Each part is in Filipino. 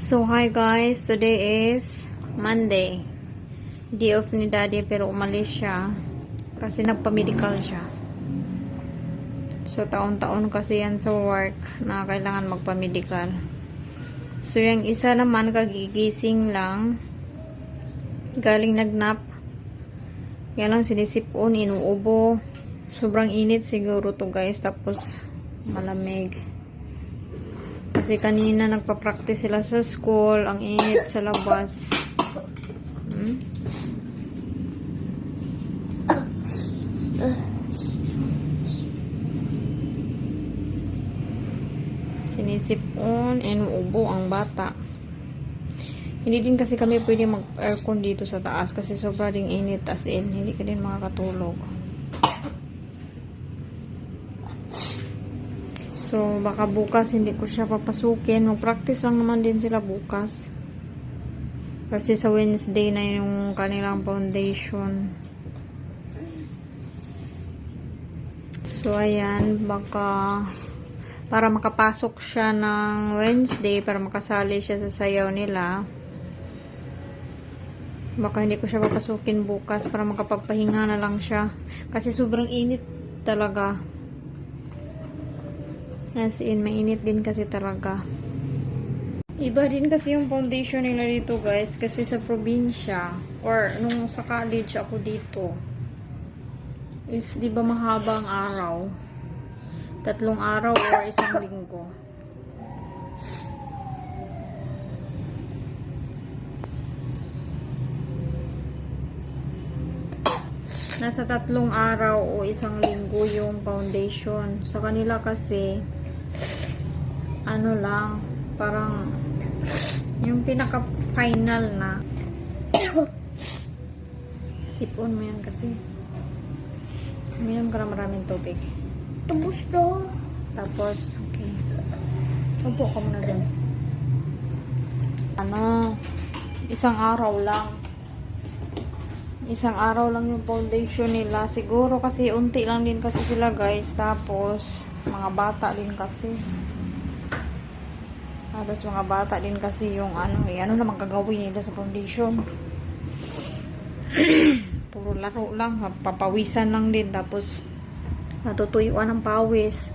So hi guys, today is Monday. Day off ni Daddy pero umalis siya kasi nagpa-medical siya. So taon-taon kasi yan sa work na kailangan magpa-medical. So yung isa naman kagigising lang, galing nagnap. Yan lang sinisipon, inuubo. Sobrang init siguro to guys, tapos malamig. Kasi kanina nagpa-practice sila sa school, ang init sa labas. Sinisipon, inuubo ang bata. Hindi din kasi kami pwede mag-aircon dito sa taas kasi sobra ding init, as in, hindi ka din makakatulog. So, baka bukas hindi ko siya papasukin. Mag-practice lang naman din sila bukas. Kasi sa Wednesday na yung kanilang foundation. So, ayan. Baka para makapasok siya ng Wednesday, para makasali siya sa sayaw nila. Baka hindi ko siya papasukin bukas para makapagpahinga na lang siya. Kasi sobrang init talaga. As in, mainit din kasi talaga. Iba din kasi yung foundation nila dito guys. Kasi sa probinsya, or nung sa college ako dito, is di ba mahaba ang araw? 3 araw or 1 linggo. Nasa 3 araw o 1 linggo yung foundation. Sa kanila kasi, ano lang, parang yung pinaka-final na. Sipon mo yan kasi. Uminom ka na maraming tubig. Tubos to. Tapos, okay. Upo ka muna dun. Ano, 1 araw lang. 1 araw lang yung foundation nila. Siguro kasi unti lang din kasi sila guys. Tapos, mga bata din kasi. Tapos, mga bata din kasi yung ano naman gagawin nila sa foundation. Puro laro lang. Papawisan lang din. Tapos, natutuyuan ng pawis.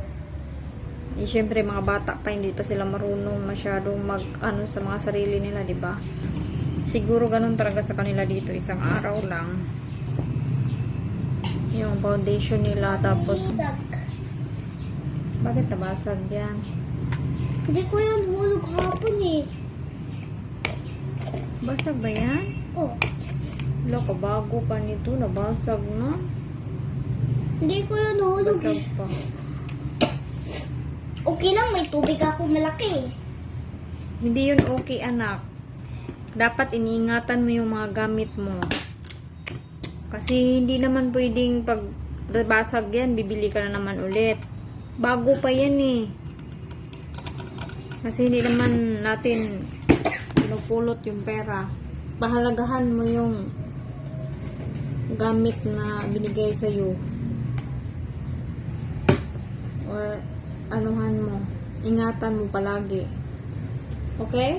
Siyempre, mga bata pa, hindi pa sila marunong masyadong mag-ano sa mga sarili nila, diba? Siguro ganun talaga sa kanila dito, 1 araw lang yung foundation nila. Tapos bakit nabasag yan? Hindi ko yan hulog hapon eh. Basag ba yan? Oh. Loko, bago pa nito, nabasag na. Hindi ko yan hulog Basag eh. pa. Okay lang, may tubig ako malaki. Hindi yun okay, anak. Dapat iniingatan mo yung mga gamit mo. Kasi hindi naman pwedeng pag basag yan, bibili ka na naman ulit. Bago pa yan eh. Kasi hindi naman natin pinupulot yung pera. Pahalagahan mo yung gamit na binigay sa'yo. Or anuhan mo. Ingatan mo palagi. Okay?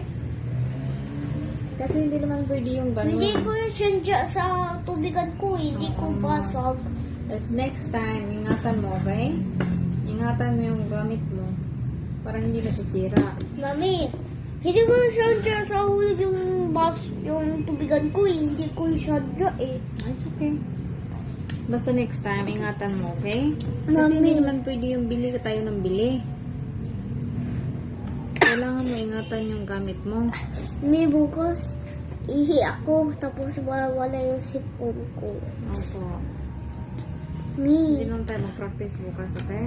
Kasi hindi naman pwede yung ganun. Hindi ko yung sandya sa tubigan ko eh. Hindi ko basag. That's next time, ingatan mo, okay? Ingatan mo yung gamit mo. Para hindi nasisira. Mami, hindi ko yung sandya sa hulog yung tubigan ko eh. Hindi ko yung sandya eh. It's okay. Basta next time, ingatan mo, okay? Kasi Mami. hindi naman pwede yung bili tayo ng bili. Kailangan mo ingatan yung gamit mo. May bukas, ihi ako, tapos wala yung sipon ko. Opo. Hindi Mi, naman tayo mag-practice bukas, okay?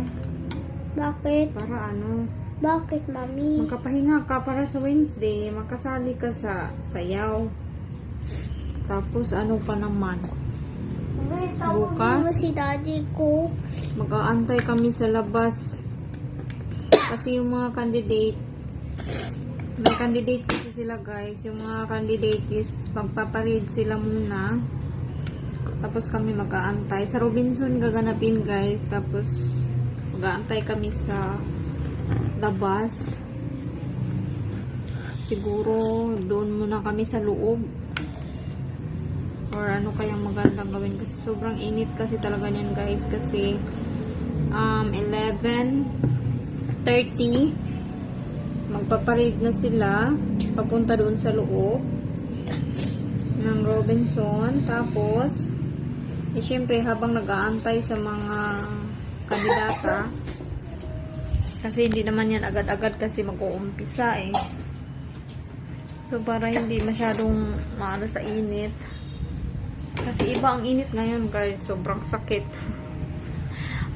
bakit? Para ano, Bakit, Mami? magkapahinga ka para sa Wednesday, makasali ka sa sayaw. Tapos ano pa naman, Bukas? bukas? Si daddy ko. mag-aantay kami sa labas. Kasi yung mga candidate, may candidate kasi sila guys. Yung mga candidate is magpaparead sila muna. Tapos kami mag-aantay. Sa Robinson gaganapin guys. Tapos mag-aantay kami sa labas. siguro doon muna kami sa loob. Or ano kayang magandang gawin kasi sobrang init kasi talaga niyan guys kasi 11:30 magpaparade na sila papunta doon sa loob ng Robinson. Tapos syempre habang nag-aantay sa mga kandidata kasi hindi naman yan agad-agad kasi mag-uumpisa eh. So para hindi masyadong maano sa init. Kasi iba ang init ngayon guys. Sobrang sakit.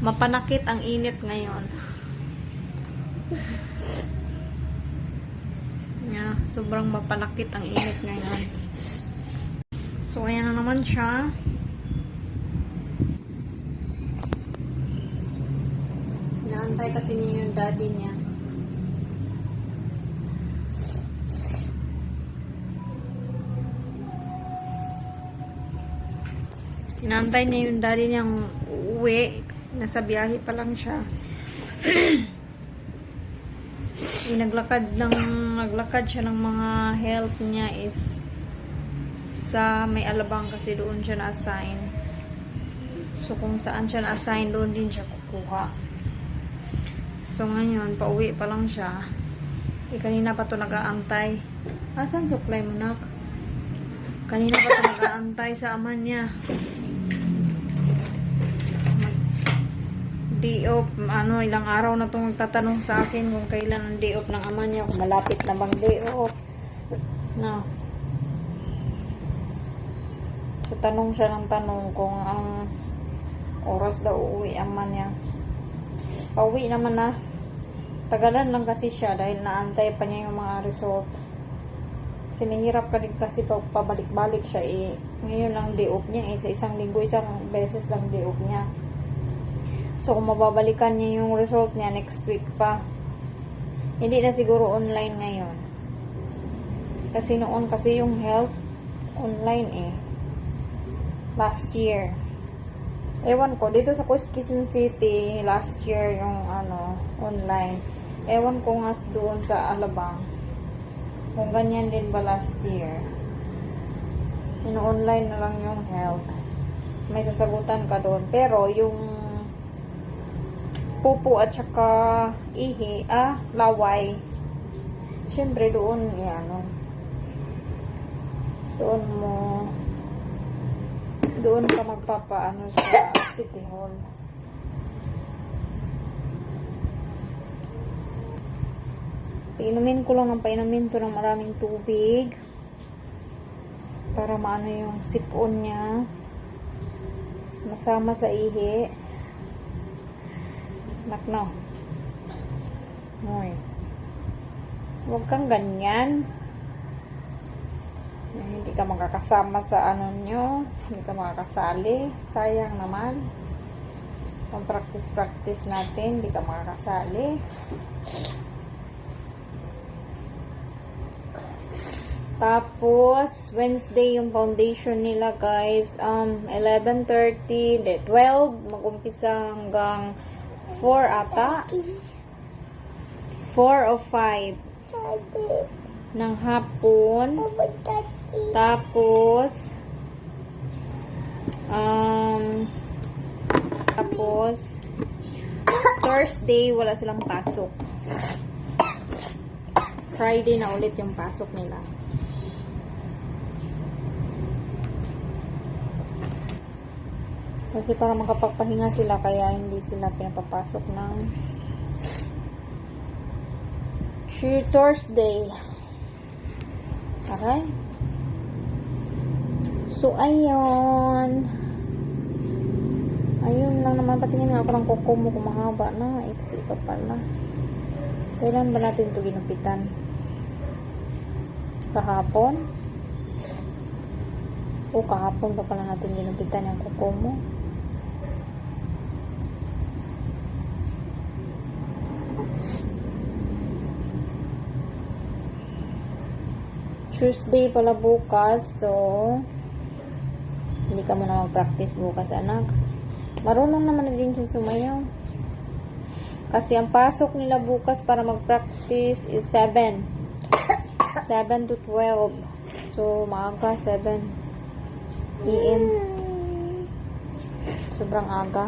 Mapanakit ang init ngayon. Yeah, sobrang mapanakit ang init ngayon. So ayan na naman siya. Inaantay kasi niya yung daddy niya. Inaantay niya yung daddy niyang uuwi. Nasa biyahe pa lang siya. Naglakad siya ng mga health niya is sa may Alabang kasi doon siya na-assign. So kung saan siya na-assign, doon din siya kukuha. So ngayon, pauwi pa lang siya. Kanina pa to nag-aantay. Asan supply mo, nak? Kanina pa to nag-aantay sa ama niya. Day off, ilang araw na itong magtatanong sa akin kung kailan ang day off ng ama niya, kung malapit na bang day off. No. So, tanong siya ng tanong kung ang oras daw uuwi ang ama niya. Pauwi naman na. Tagalan lang kasi siya dahil naantay pa niya yung mga result. Kasi nahirap ka din kasi pag pabalik-balik siya eh. Ngayon lang day off niya eh. Sa isang linggo, isang beses lang day off niya. So, kung mababalikan niya yung result niya next week pa. Hindi na siguro online ngayon. Kasi noon kasi yung health online eh. Last year. Ewan ko, dito sa Quezon City, last year yung online. Ewan ko nga doon sa Alabang. Kung ganyan din ba last year. Online na lang yung health. May sasagutan ka doon. Pero yung pupo at saka laway. Siyempre doon, doon ka magpapaano sa City Hall. Painumin ko lang ng painumin to ng maraming tubig para maano yung sipon niya masama sa ihi. Nakno. Hoy. Huwag kang ganyan. Hindi ka makakasama sa nyo. Hindi ka makakasali. Sayang naman. Kung practice natin, hindi ka makakasali. Tapos, Wednesday yung foundation nila, guys. 11:30, 12, mag-umpisa hanggang 4 ata. 4 o 5 ng hapon. Tapos Thursday wala silang pasok. Friday na ulit yung pasok nila. Kasi para makapagpahinga sila kaya hindi sila pinapapasok ng Thursday. Aray. So, ayun. Ayun lang naman. Patingin nga ako ng kuko mo kung mahaba na. Iksi pa pala. Kailan ba natin ito ginupitan? Kahapon? O kahapon pa pala natin ginupitan yung kuko mo. Tuesday pala bukas, so hindi ka muna mag-practice bukas, anak. Marunong naman na din siya sumayaw. Kasi ang pasok nila bukas para mag-practice is 7. 7 to 12. So, maaga, 7 AM. Sobrang aga.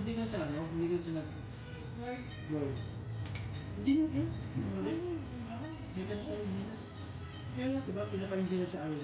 Hindi ka siya, no? Hindi ka siya nag-work. Hindi na, eh. Hindi ka na, hindi na. Diba, pinapahindi na siya araw.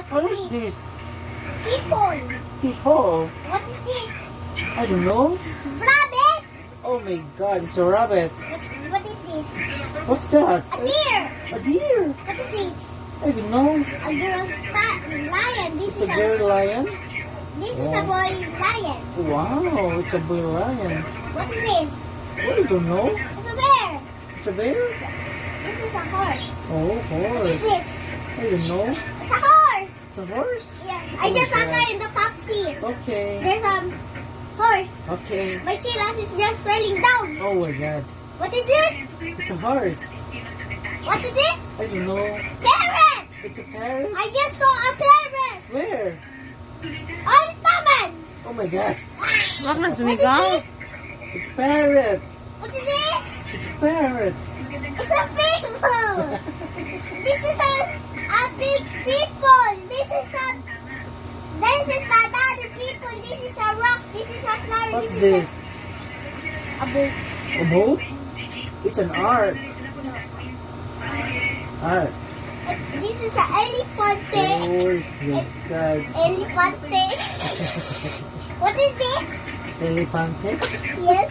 What is this? People. People. What is this? I don't know. Rabbit. Oh my god, it's a rabbit. What is this? What's that? A deer. A deer. What is this? I don't know. A girl lion. This It's is a girl lion. This is a boy lion. Wow, it's a boy lion. What is this? I don't know. It's a bear. It's a bear? This is a horse. Oh, What is horse. this? I don't know. It's a horse. It's a horse? Yes. Oh I my just saw God. her in the top seat. Okay. There's a horse. Okay. My chilas is just falling down. Oh my god. What is this? It's a horse. What is this? I don't know. Parrot. It's a parrot? I just saw a parrot. Where? On his stomach. Oh my god. Wag na What is sumigaw. this? It's parrot. What is this? It's a parrot. It's a people. This is a big people. This is another people. This is a rock. This is a flower. What's this? this? A boat. A boat? It's an art. Art. This is an elefante. Oh my god. Elefante. What is this? Elefante? Yes.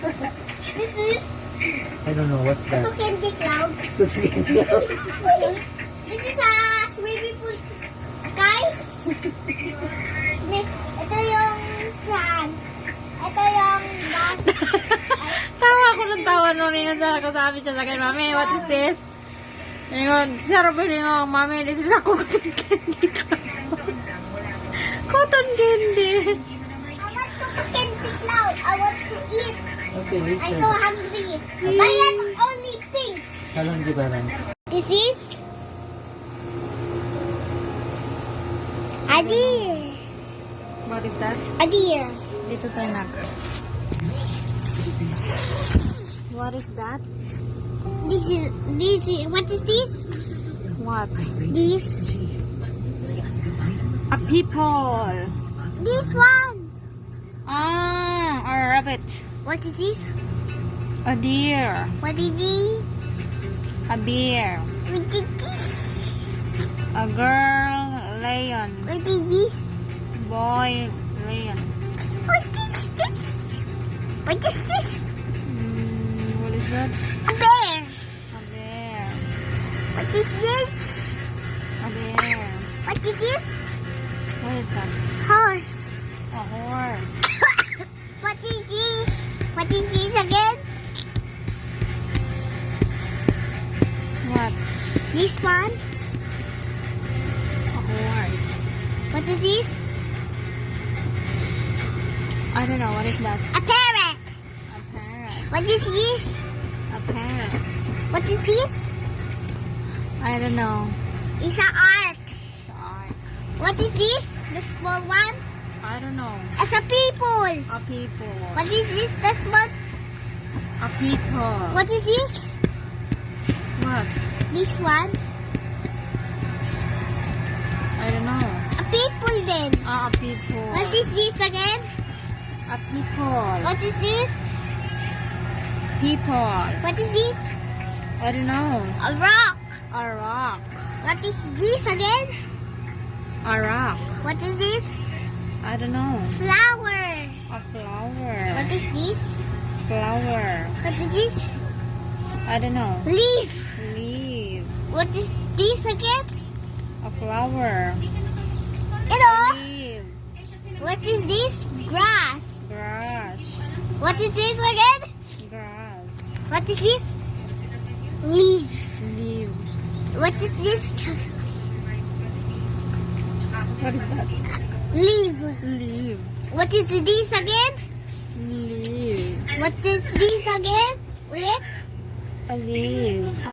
This is I don't know, what's Ito candy cloud. This is a swimming pool sky. Ito yung sun. Ito yung gas. Tawa ko ng tawa nung yun sa kasabi siya sa akin, Mami, what is this? Ngayon, siya rin ko, Mami, this is a cotton candy. Cotton candy. I want to candy cloud. I want to eat. Okay, I'm so hungry. But I'm only pink. Kalon di ba lang? This is a deer. What is that? A deer. Dito tayo na. What is that? This is what is this? What? This A people. this one. Ah, a rabbit. What is this? A deer. What is this? A bear. What is this? A girl, lion. What is this? Boy, lion. What is this? What is this? What is that? A bear. A bear. What is this? A bear. What is this? What is that? Horse. A horse. What is this? What is this again? What? This one. A horse. What is this? I don't know. What is that? A parrot. A parrot. What is this? A parrot. What is this? I don't know. It's an ark. The ark. What is this? The small one? I don't know. It's a people. A people. What is this? The small. A people. What is this? What? This one? I don't know. A people then. A people. What is this again? A people. What is this? People. What is this? I don't know. A rock. A rock. What is this again? A rock. What is this? I don't know. Flower. A flower. What is this? Flower. What is this? I don't know. Leaf. Leaf. What is this again? A flower. Hello. Leaf. What is this? Grass. Grass. What is this again? Grass. What is this? Leaf. Leaf. What is this? What is that? Leaf. Leaf. What is this again? Leaf. What is this again? Wait. A leaf.